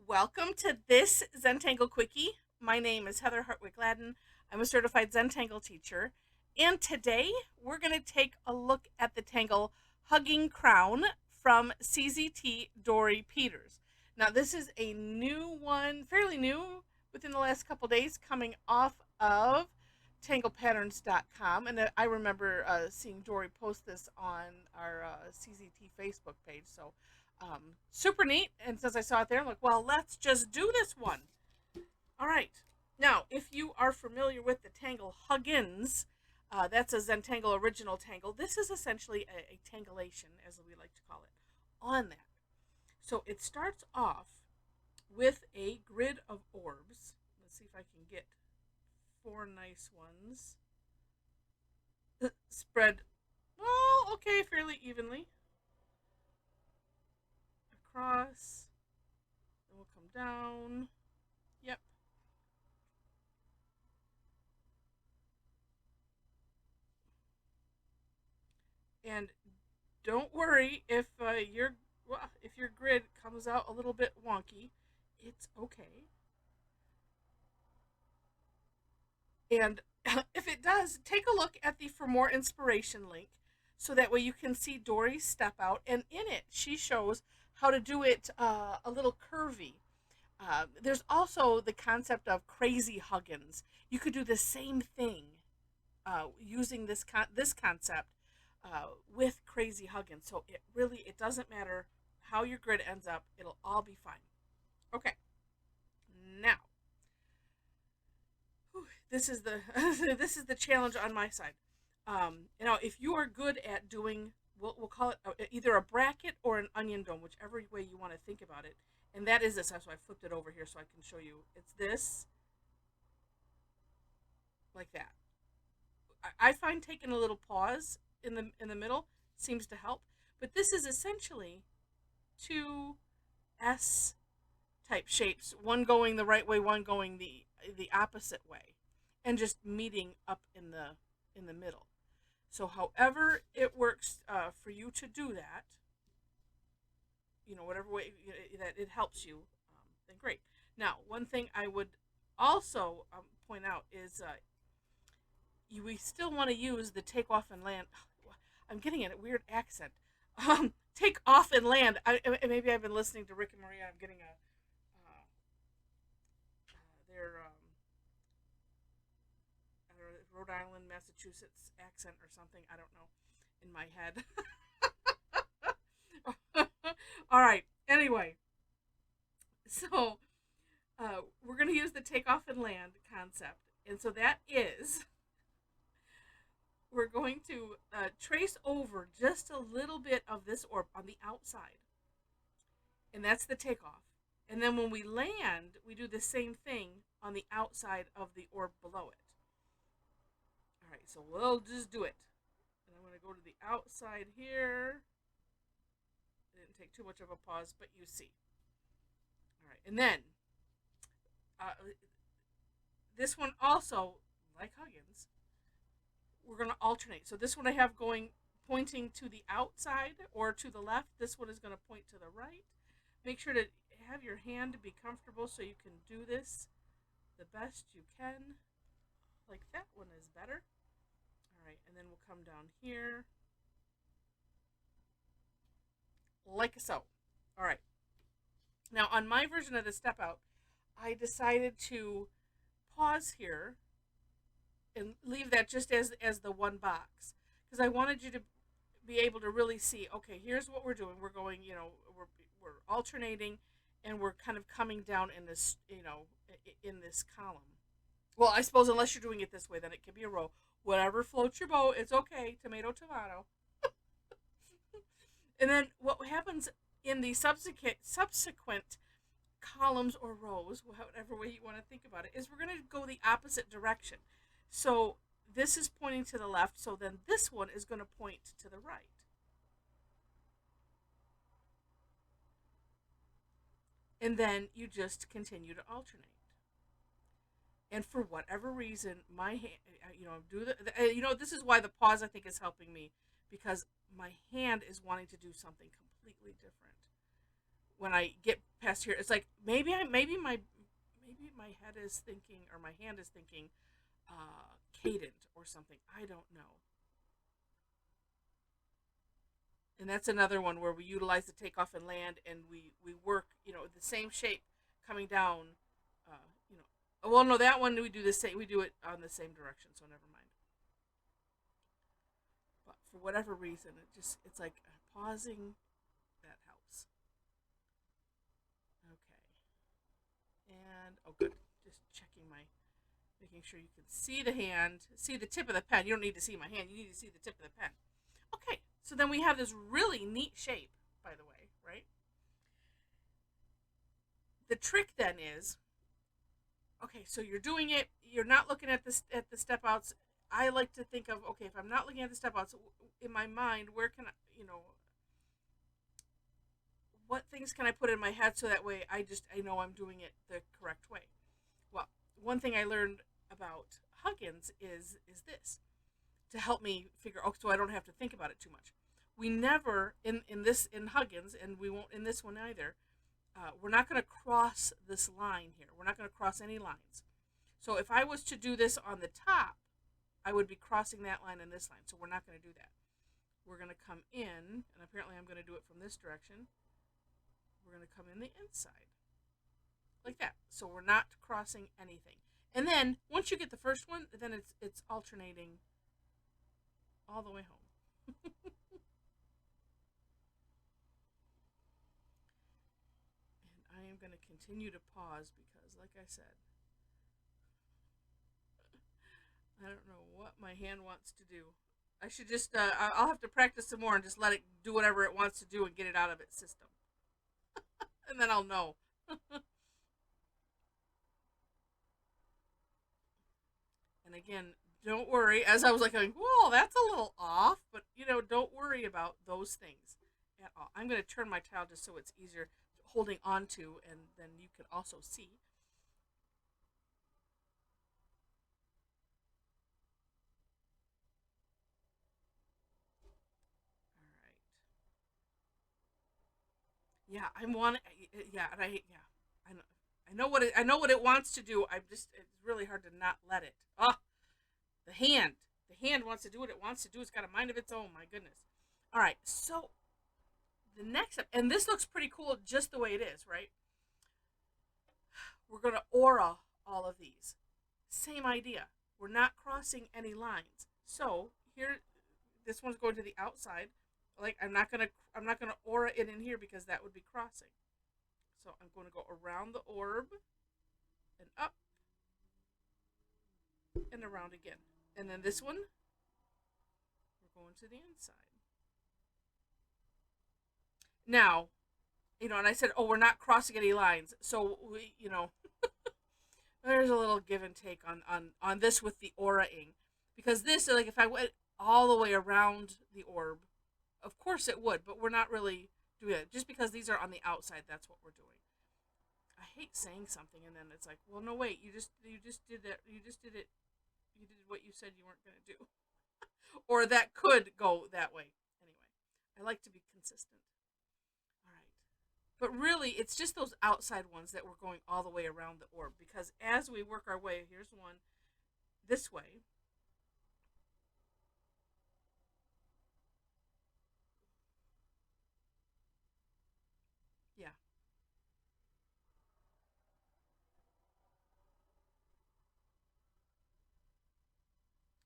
Welcome to this Zentangle Quickie. My name is Heather Hartwick Gladden. I'm a certified Zentangle teacher. And today we're going to take a look at the Tangle Hugging Crown from CZT Dory Peters. Now, this is a new one, fairly new, within the last couple days, coming off of tanglepatterns.com. And I remember seeing Dory post this on our CZT Facebook page. So super neat. And since I saw it there, I'm like, well, let's just do this one. All right. Now, if you are familiar with the Tangle Huggins, that's a Zentangle original tangle. This is essentially a tangulation, as we like to call it, on that. So it starts off with a grid of orbs. Let's see if I can get 4 nice ones. Spread, well, okay, fairly evenly across. Then we'll come down. Yep. And don't worry if if your grid comes out a little bit wonky. It's okay. And if it does, take a look at the For More Inspiration link so that way you can see Dory's step out. And in it, she shows how to do it a little curvy. There's also the concept of crazy huggins. You could do the same thing using this concept with crazy huggins. So it doesn't matter how your grid ends up. It'll all be fine. Okay. Now, this is the this is the challenge on my side. If you are good at doing, we'll call it either a bracket or an onion dome, whichever way you want to think about it. And that is this. So I flipped it over here so I can show you. It's this, like that. I find taking a little pause in the middle seems to help. But this is essentially two S type shapes, one going the right way, one going the opposite way, and just meeting up in the middle. So however it works for you to do that, whatever way that it helps you, then great. Now, one thing I would also point out is we still want to use the take off and land. I'm getting a weird accent. Take off and land. Maybe I've been listening to Rick and Maria. I'm getting their Rhode Island, Massachusetts accent or something. I don't know in my head. All right. Anyway, so we're going to use the take off and land concept. And so that is, we're going to trace over just a little bit of this orb on the outside. And that's the takeoff. And then when we land, we do the same thing on the outside of the orb below it. All right, so we'll just do it. And I'm going to go to the outside here. It didn't take too much of a pause, but you see. All right, and then this one also, like Huggins, we're going to alternate. So this one I have pointing to the outside or to the left. This one is going to point to the right. Make sure to have your hand be comfortable so you can do this the best you can. Like that one is better. All right, and then we'll come down here. Like so. All right. Now, on my version of the step out, I decided to pause here and leave that just as the one box because I wanted you to be able to really see, okay, here's what we're doing. We're going, we're alternating and we're kind of coming down in this, in this column. Well, I suppose unless you're doing it this way, then it can be a row. Whatever floats your boat, it's okay. Tomato, tomato. And then what happens in the subsequent columns or rows, whatever way you want to think about it, is we're going to go the opposite direction. So this is pointing to the left, so then this one is going to point to the right. And then you just continue to alternate. And for whatever reason, my hand, this is why the pause I think is helping me because my hand is wanting to do something completely different. when I get past here, it's like maybe my head is thinking or my hand is thinking cadent or something. I don't know. And that's another one where we utilize the takeoff and land, and we work, the same shape coming down. Uh, you know, well, no, that one we do the same. We do it on the same direction, so never mind. But for whatever reason, it's like pausing that helps. Okay, and oh, good. Just checking making sure you can see the hand, see the tip of the pen. You don't need to see my hand. You need to see the tip of the pen. Okay, so then we have this really neat shape, by the way, right? The trick then is, okay, so you're doing it, you're not looking at the step outs. I like to think of, okay, if I'm not looking at the step outs in my mind, where can I, what things can I put in my head so that way I know I'm doing it the correct way. Well, one thing I learned about Huggins is this to help me figure. Oh, so I don't have to think about it too much. We never in Huggins, and we won't in this one either. We're not going to cross this line here. We're not going to cross any lines. So if I was to do this on the top, I would be crossing that line and this line. So we're not going to do that. We're going to come in, and apparently I'm going to do it from this direction. We're going to come in the inside, like that. So we're not crossing anything. And then once you get the first one, then it's alternating all the way home. And I am going to continue to pause because, like I said, I don't know what my hand wants to do. I should just, I'll have to practice some more and just let it do whatever it wants to do and get it out of its system. And then I'll know. And again, don't worry. As I was like going, whoa, that's a little off. But, don't worry about those things at all. I'm going to turn my tile just so it's easier holding on to, and then you can also see. All right. Yeah, I want. Yeah, and I know. I know what it wants to do. It's really hard to not let it. Ah, the hand. The hand wants to do what it wants to do. It's got a mind of its own. My goodness. All right. So the next step, and this looks pretty cool just the way it is, right? We're going to aura all of these. Same idea. We're not crossing any lines. So here, this one's going to the outside. Like I'm not gonna aura it in here because that would be crossing. So I'm going to go around the orb and up and around again. And then this one, we're going to the inside. Now, and I said, oh, we're not crossing any lines. So there's a little give and take on this with the auraing. Because this, like if I went all the way around the orb, of course it would, but we're not really doing it. Just because these are on the outside, that's what we're doing. I hate saying something and then it's like, well, no, wait, you just did that. You just did it. You did what you said you weren't going to do. Or that could go that way. Anyway, I like to be consistent. All right. But really, it's just those outside ones that we're going all the way around the orb. Because as we work our way, here's one this way. Yeah.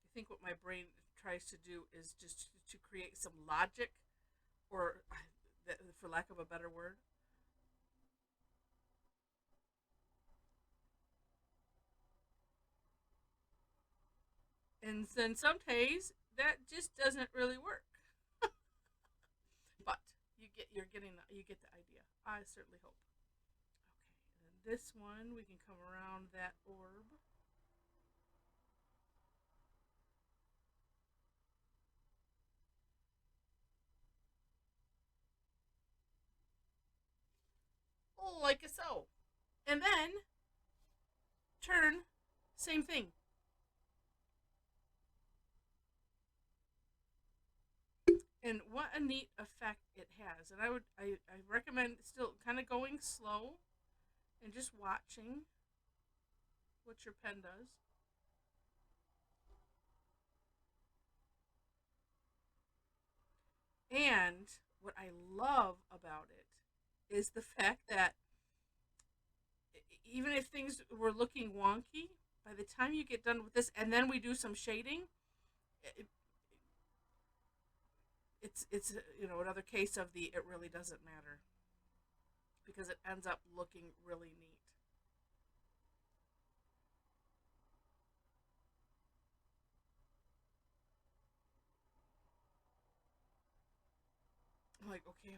I think what my brain tries to do is just to create some logic, or for lack of a better word. And then some days that just doesn't really work. But you get the idea. I certainly hope. Okay, and then this one we can come around that orb. Like so. And then turn, same thing. And what a neat effect it has. And I recommend still kind of going slow and just watching what your pen does. And what I love about it is the fact that even if things were looking wonky, by the time you get done with this, and then we do some shading, it, it's another case of the it really doesn't matter because it ends up looking really neat. I'm like, okay,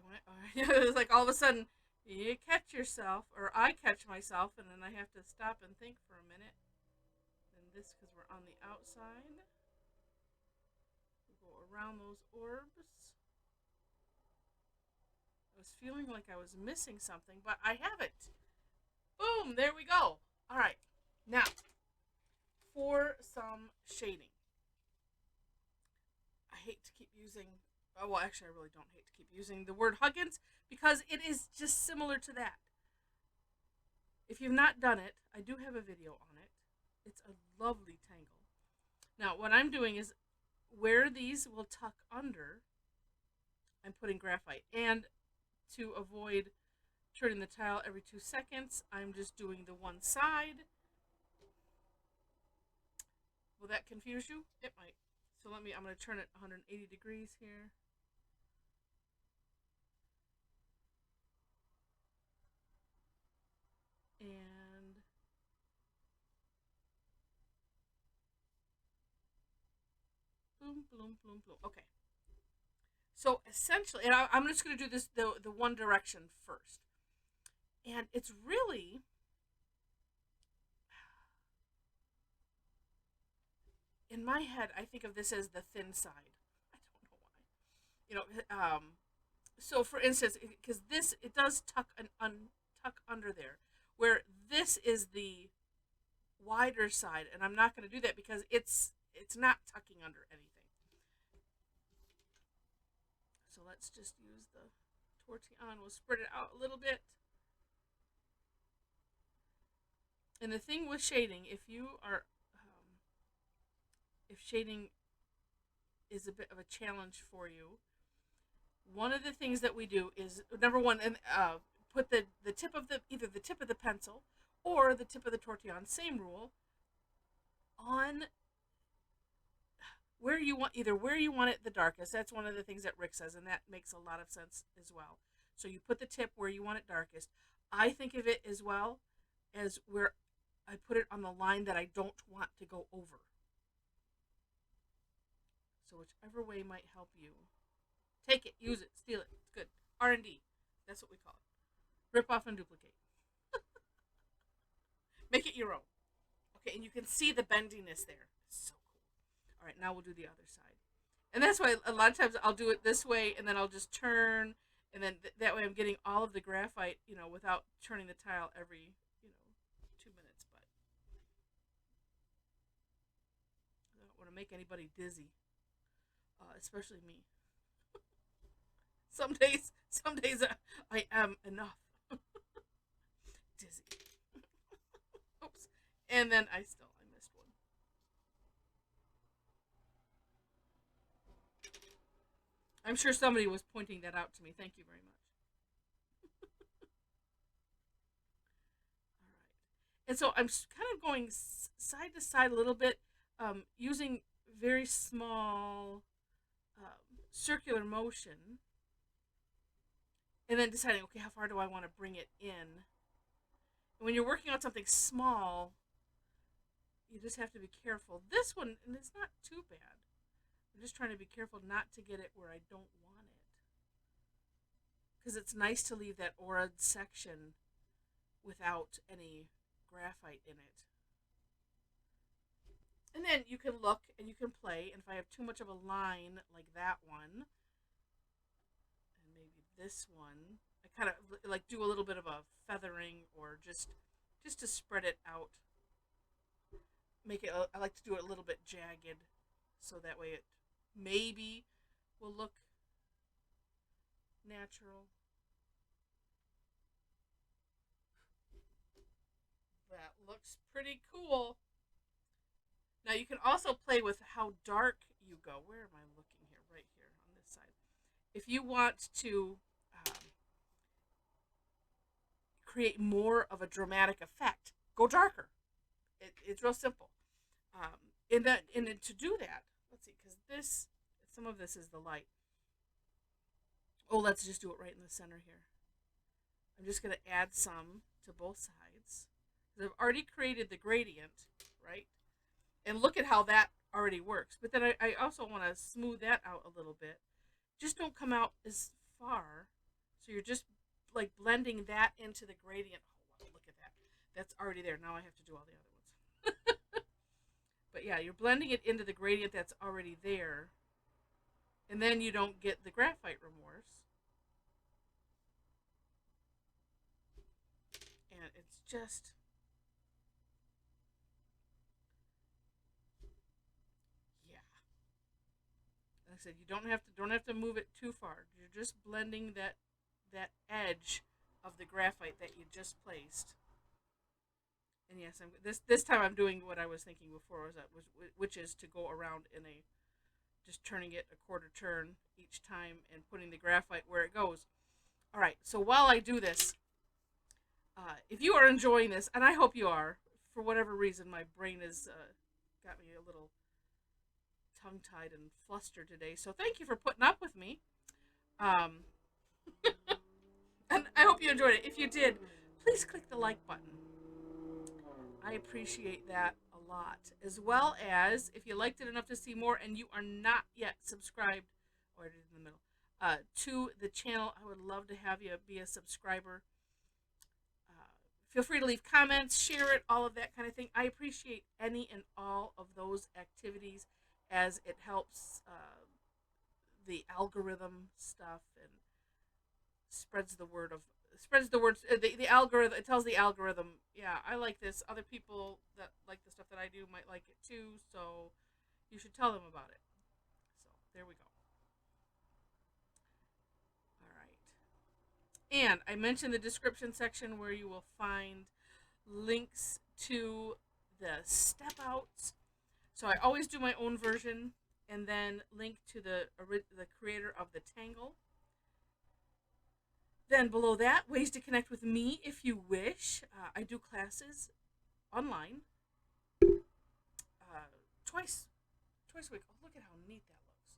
it's like all of a sudden you catch yourself, or I catch myself, and then I have to stop and think for a minute. And this, because we're on the outside, we'll go around those orbs. I was feeling like I was missing something, but I haven't. Boom, there we go. All right, now for some shading. I hate to keep using, oh, well, actually, I really don't hate to keep using the word Huggins because it is just similar to that. If you've not done it, I do have a video on it. It's a lovely tangle. Now, what I'm doing is where these will tuck under, I'm putting graphite. And to avoid turning the tile every 2 seconds, I'm just doing the one side. Will that confuse you? It might. So I'm going to turn it 180 degrees here. And boom, boom, boom, boom. Okay. So essentially, and I'm just going to do this the one direction first. And it's really, in my head, I think of this as the thin side. I don't know why. So for instance, because this, it does tuck under there, where this is the wider side, and I'm not going to do that because it's not tucking under anything. So let's just use the tortillon. We'll spread it out a little bit. And the thing with shading, if shading is a bit of a challenge for you, one of the things that we do is, number one, and put the tip of either the tip of the pencil or the tip of the tortillon, same rule, on where you want it the darkest. That's one of the things that Rick says, and that makes a lot of sense as well. So you put the tip where you want it darkest. I think of it as well as where I put it on the line that I don't want to go over. So whichever way might help you. Take it, use it, steal it. It's good. R&D. That's what we call it. Rip off and duplicate. Make it your own. Okay, and you can see the bendiness there. It's so cool. All right, now we'll do the other side. And that's why a lot of times I'll do it this way, and then I'll just turn, and then that way I'm getting all of the graphite, without turning the tile every, 2 minutes. But I don't want to make anybody dizzy, especially me. Some days I am enough. Dizzy. Oops. And then I missed one. I'm sure somebody was pointing that out to me. Thank you very much. All right. And so I'm kind of going side to side a little bit, using very small circular motion. And then deciding, okay, how far do I want to bring it in? And when you're working on something small, you just have to be careful. This one, and it's not too bad. I'm just trying to be careful not to get it where I don't want it. Because it's nice to leave that aura section without any graphite in it. And then you can look and you can play. And if I have too much of a line like that one, this one, I kind of like do a little bit of a feathering, or just to spread it out. Make it, I like to do it a little bit jagged, so that way it maybe will look natural. That looks pretty cool. Now you can also play with how dark you go. Where am I looking here? Right here on this side. If you want to create more of a dramatic effect, go darker. It's real simple. And then to do that, let's see, because some of this is the light. Oh, let's just do it right in the center here. I'm just going to add some to both sides. I've already created the gradient, right? And look at how that already works. But then I also want to smooth that out a little bit. Just don't come out as far. So you're just like blending that into the gradient. Oh, look at that. That's already there. Now I have to do all the other ones. But yeah, you're blending it into the gradient that's already there. And then you don't get the graphite remorse. And it's just... yeah. Like I said, you don't have to move it too far. You're just blending that edge of the graphite that you just placed. And yes, this time I'm doing what I was thinking before, which is to go around in a just turning it a quarter turn each time and putting the graphite where it goes. All right, so while I do this, if you are enjoying this, and I hope you are, for whatever reason, my brain has got me a little tongue-tied and flustered today. So thank you for putting up with me. And I hope you enjoyed it. If you did, please click the like button. I appreciate that a lot. As well as, if you liked it enough to see more and you are not yet subscribed, or it is in the middle, to the channel, I would love to have you be a subscriber. Feel free to leave comments, share it, all of that kind of thing. I appreciate any and all of those activities as it helps the algorithm stuff and spreads the word. The algorithm, it tells the algorithm, yeah, I like this. Other people that like the stuff that I do might like it too, so you should tell them about it. So there we go. All right. And I mentioned the description section where you will find links to the step outs. So I always do my own version and then link to the creator of the Tangle. Then below that, ways to connect with me if you wish. I do classes online twice a week. Oh, look at how neat that looks.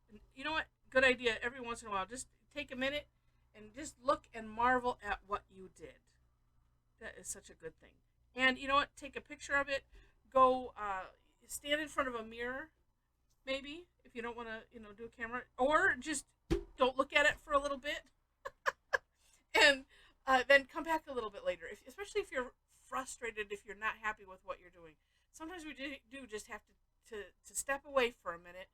And you know what? Good idea. Every once in a while, just take a minute and just look and marvel at what you did. That is such a good thing. And you know what? Take a picture of it. Go stand in front of a mirror, maybe, if you don't want to, do a camera. Or just don't look at it for a little bit. And then come back a little bit later, especially if you're frustrated, if you're not happy with what you're doing. Sometimes we do just have to step away for a minute,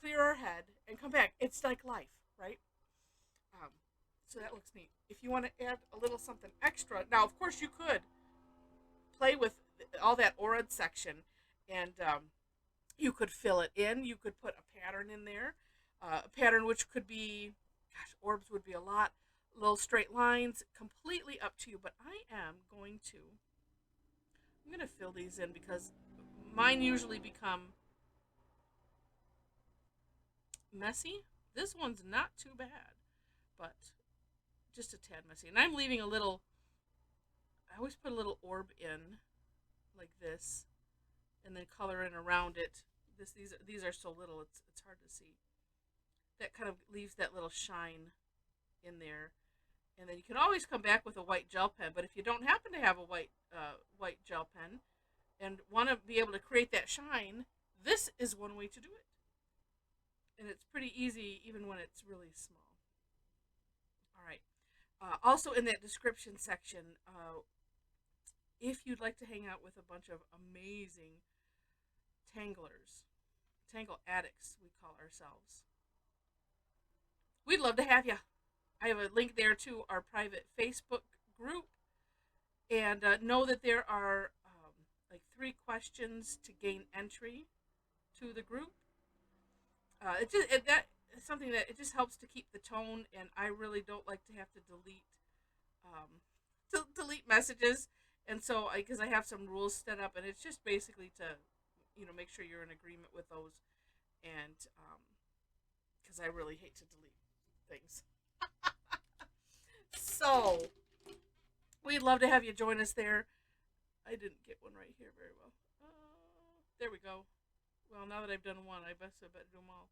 clear our head, and come back. It's like life, right? So that looks neat. If you want to add a little something extra, now, of course, you could play with all that orad section, and you could fill it in. You could put a pattern in there, a pattern which could be, gosh, orbs would be a lot. Little straight lines, completely up to you, but I'm going to fill these in because mine usually become messy. This one's not too bad, but just a tad messy. And I'm leaving I always put a little orb in like this and then color in around it. These are so little, it's hard to see. That kind of leaves that little shine in there. And then you can always come back with a white gel pen. But if you don't happen to have a white gel pen and want to be able to create that shine, this is one way to do it. And it's pretty easy even when it's really small. All right. Also in that description section, if you'd like to hang out with a bunch of amazing tanglers, Tangle Addicts we call ourselves, we'd love to have you. I have a link there to our private Facebook group, and know that there are like 3 questions to gain entry to the group. something that it just helps to keep the tone, and I really don't like to have to um, delete messages, and so because I have some rules set up, and it's just basically to make sure you're in agreement with those, and because I really hate to delete things. So we'd love to have you join us there. I didn't get one right here very well. There we go. Well, now that I've done one, I better do them all.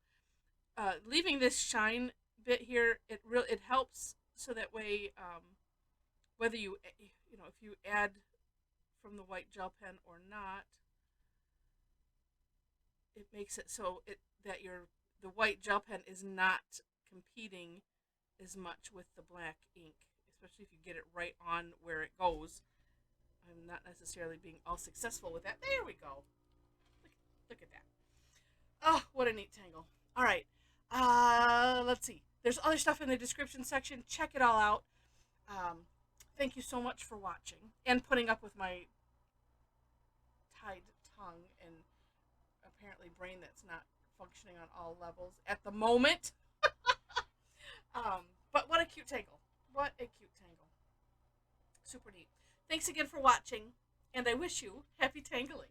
Leaving this shine bit here, it helps so that way, whether if you add from the white gel pen or not, it makes it so that the white gel pen is not competing as much with the black ink, especially if you get it right on where it goes. I'm not necessarily being all successful with that. There we go. Look at that. Oh, what a neat tangle. All right. Let's see. There's other stuff in the description section. Check it all out. Thank you so much for watching and putting up with my tied tongue and apparently brain that's not functioning on all levels at the moment. But what a cute tangle. What a cute tangle. Super neat. Thanks again for watching, and I wish you happy tangling.